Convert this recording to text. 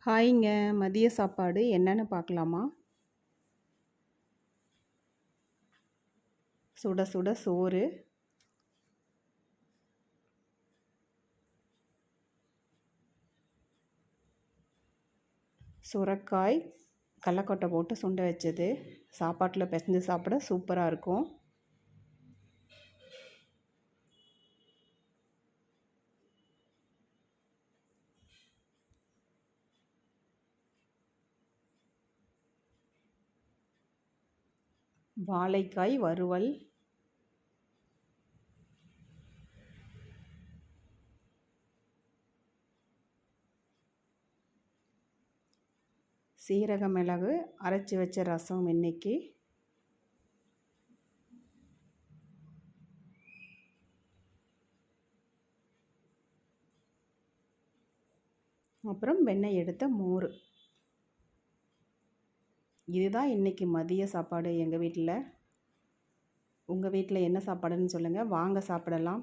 ஹாய்ங்க. மதிய சாப்பாடு என்னன்னு பார்க்கலாமா? சுட சுட சோறு, சுரைக்காய், கடலக்கொட்டை போட்டு சுண்ட வச்சது. சாப்பாட்டில் பிசைஞ்சு சாப்பிட சூப்பராக இருக்கும். வாழைக்காய் வறுவல், சீரக மிளகு அரைச்சி வச்ச ரசம் இன்னைக்கு. அப்புறம் வெண்ணெய் எடுத்த மோர். இதுதான் இன்னைக்கு மதிய சாப்பாடு எங்கள் வீட்டில். உங்கள் வீட்டில் என்ன சாப்பாடுன்னு சொல்லுங்கள், வாங்க சாப்பிடலாம்.